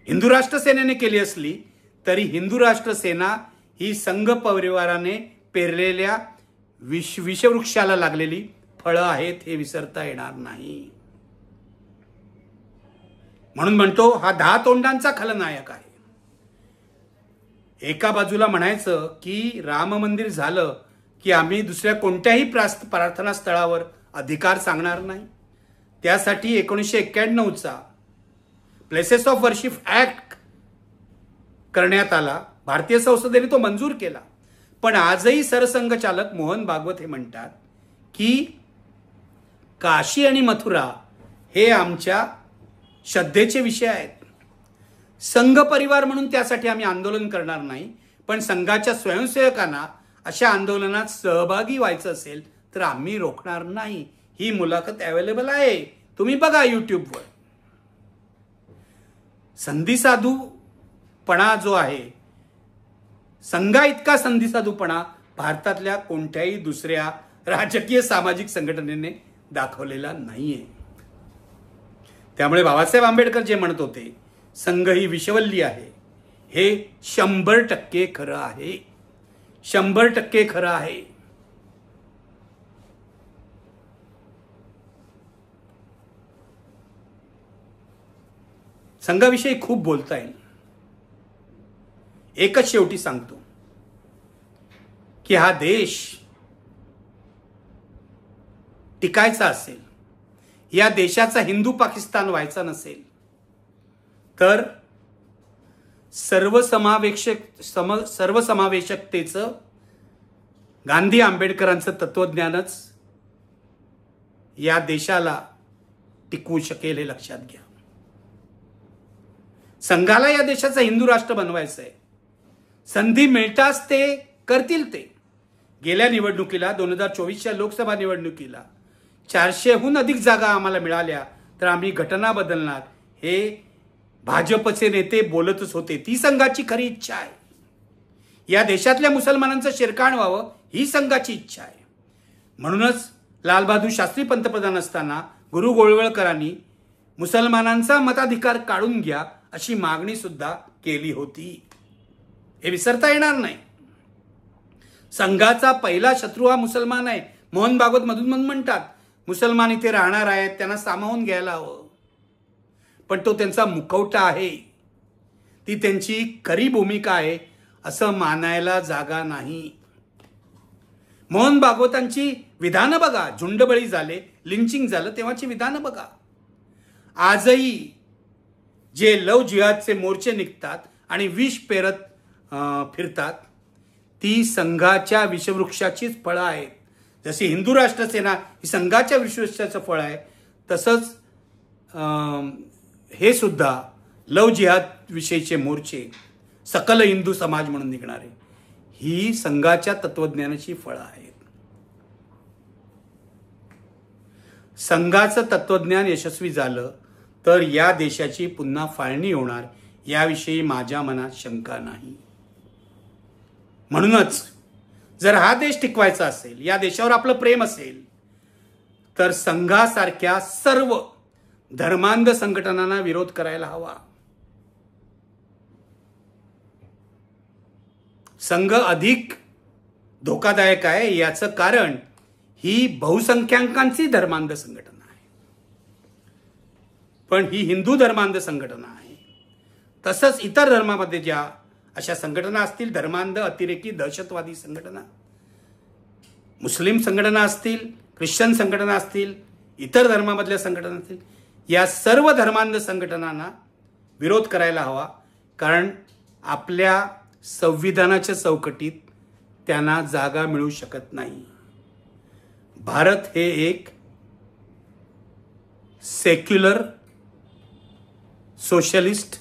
हिंदू राष्ट्र सेनेने केली असली तरी हिंदू राष्ट्र सेना ही संघ परिवाराने पेरलेल्या विषवृक्षाला लागलेली फळं आहेत हे विसरता येणार नाही. म्हणून म्हणतो हा 10 तोंडांचा खलनायक आहे. एका बाजूला म्हणायचं की राम मंदिर झालं की आम्ही दुसऱ्या कोणत्याही प्रार्थना स्थळावर अधिकार सांगणार नाही. त्यासाठी 1991चा प्लेसेस ऑफ वर्शिप ऍक्ट करण्यात आला. भारतीय संसदेने तो मंजूर केला. पण आजही सरसंघचालक मोहन भागवत हे म्हणतात की काशी आणि मथुरा हे आमच्या श्रद्धेचे विषय आहेत. संघ परिवार म्हणून त्यासाठी आम्ही आंदोलन करणार नाही, पण संघाच्या स्वयंसेवकांना अशा आंदोलनात सहभागी व्हायचं असेल तर आम्ही रोखणार नाही. ही मुलाखत अवेलेबल आहे, तुम्ही बघा YouTubeवर. संधिसाधूपणा जो आहे, संघा इतका संधिसाधूपणा भारतातल्या कोणत्याही दुसऱ्या राजकीय सामाजिक संघटनेने दाखवलेला नाहीये. त्यामुळे बाबासाहेब आंबेडकर जे म्हणत होते संघ ही विषवल्ली आहे, हे 100% खरं आहे. 100% खरं आहे. संघाविषयी खूप बोलता येईल. एकच शेवटी सांगतो की हा देश टिकायचा असेल, या देशाचा हिंदू पाकिस्तान व्हायचा नसेल तर सर्वसमावेशकतेचं गांधी आंबेडकरांचं तत्वज्ञानच या देशाला टिकवू शकेल हे लक्षात घ्या. संघाला या देशाचा हिंदू राष्ट्र बनवायचं आहे. संधी मिळताच ते करतील. ते गेल्या निवडणुकीला 2024च्या लोकसभा निवडणुकीला 400हून अधिक जागा आम्हाला मिळाल्या तर आम्ही घटना बदलणार हे भाजपचे नेते बोलतच होते. ती संघाची खरी इच्छा आहे. या देशातल्या मुसलमानांचं शिरकाण व्हावं ही संघाची इच्छा आहे. म्हणूनच लालबहादूर शास्त्री पंतप्रधान असताना गुरु गोळवळकरांनी मुसलमानांचा मताधिकार काढून घ्या अशी मागणी सुद्धा केली होती. हे विसरता येणार नाही. संघाचा पहिला शत्रू हा मुसलमान आहे. मोहन भागवत मधून म्हणतात मुसलमान इथे राहणार आहेत, त्यांना सामावून घ्यायला हवं. पण तो त्यांचा मुखवटा आहे, ती त्यांची खरी भूमिका आहे असं मानायला जागा नाही. मोहन भागवतांची विधानं बघा. झुंडबळी झाले, लिंचिंग झालं तेव्हाची विधानं बघा. आजही जे लव जिहादचे मोर्चे निघतात आणि विष पेरत फिरतात ती संघाच्या विषवृक्षाचीच फळं आहेत. जशी हिंदू राष्ट्र सेना ही संघाच्या विषवृक्षाचं फळ आहे, तसंच हे सुद्धा लव जिहाद विषयीचे मोर्चे, सकल हिंदू समाज म्हणून निघणारे, ही संघाच्या तत्वज्ञानाची फळं आहेत. संघाचं तत्वज्ञान यशस्वी झालं तर या देशाची पुन्हा फाळणी होणार याविषयी माझ्या मनात शंका नाही. म्हणूनच जर हा देश टिकवायचा असेल, या देशावर आपलं प्रेम असेल, तर संघासारख्या सर्व धर्मांध संघटनांना विरोध करायला हवा. संघ अधिक धोकादायक आहे याचं कारण ही बहुसंख्याकांची धर्मांध संघटना आहे. पण ही हिंदू धर्मांध संघटना आहे. तसंच इतर धर्मामध्ये ज्या अशा संघटना असतील, धर्मांध अतिरेकी दहशतवादी संघटना, मुस्लिम संघटना असतील, ख्रिश्चन संघटना असतील, इतर धर्मामधल्या संघटना असतील, या सर्व धर्मांध संघटनांना विरोध करायला हवा. कारण आपल्या संविधानाच्या चौकटीत त्यांना जागा मिळू शकत नाही. भारत हे एक सेक्युलर सोशलिस्ट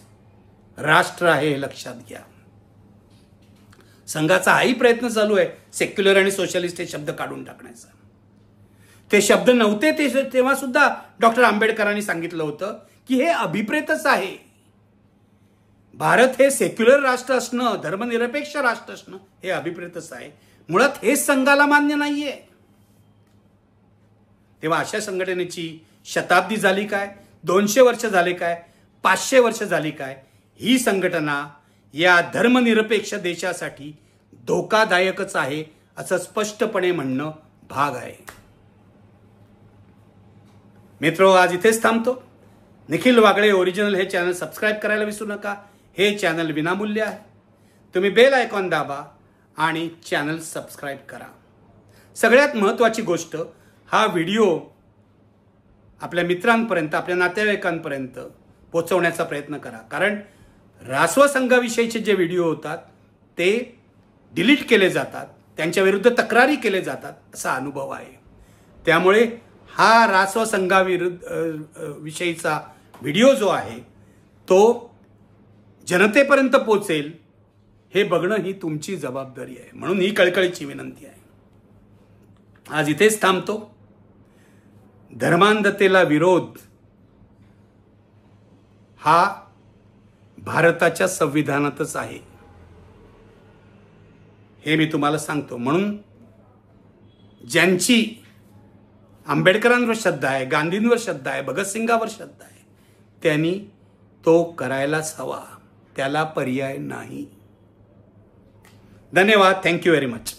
राष्ट्र आहे हे लक्षात घ्या. संघाचा हाही प्रयत्न चालू आहे सेक्युलर आणि सोशलिस्ट हे शब्द काढून टाकण्याचा. ते शब्द नव्हते तेव्हा सुद्धा डॉक्टर आंबेडकरांनी सांगितलं होतं की हे अभिप्रेतच आहे. भारत हे सेक्युलर राष्ट्र असणं, धर्मनिरपेक्ष राष्ट्र असणं हे अभिप्रेतच आहे. मुळात हेच संघाला मान्य नाहीये. तेव्हा अशा संघटनेची शताब्दी झाली काय, 200 वर्ष झाले काय, 500 वर्ष झाली काय, ही संघटना या धर्मनिरपेक्ष देशासाठी धोकादायकच आहे असं स्पष्टपणे म्हणणं भाग आहे. मित्रो, आज इथेच थांबतो. निखिल वागळे ओरिजिनल हे चॅनल सबस्क्राईब करायला विसरू नका. हे चॅनल विनामूल्य आहे. तुम्ही बेल आयकॉन दाबा आणि चॅनल सबस्क्राईब करा. सगळ्यात महत्त्वाची गोष्ट, हा व्हिडिओ आपल्या मित्रांपर्यंत, आपल्या नातेवाईकांपर्यंत पोहोचवण्याचा प्रयत्न करा. कारण राष्ट्रसंघाविषयीचे जे व्हिडिओ होतात ते डिलीट केले जातात, त्यांच्या विरुद्ध तक्रारी केले जातात असा अनुभव आहे. त्यामुळे हा राष्ट्रसंघाविरुद्ध विषयीचा व्हिडिओ जो आहे तो जनतेपर्यंत पोहोचेल हे बघणं ही तुमची जबाबदारी आहे. म्हणून ही कळकळीची विनंती आहे. आज इथेच थांबतो. धर्मांधतेला विरोध हा भारताच्या संविधानातच आहे हे मी तुम्हाला सांगतो. म्हणून ज्यांची आंबेडकरांवर श्रद्धा आहे, गांधींवर श्रद्धा आहे, भगतसिंगावर श्रद्धा आहे, त्यांनी तो करायलाच हवा. त्याला पर्याय नाही. धन्यवाद. Thank you very much.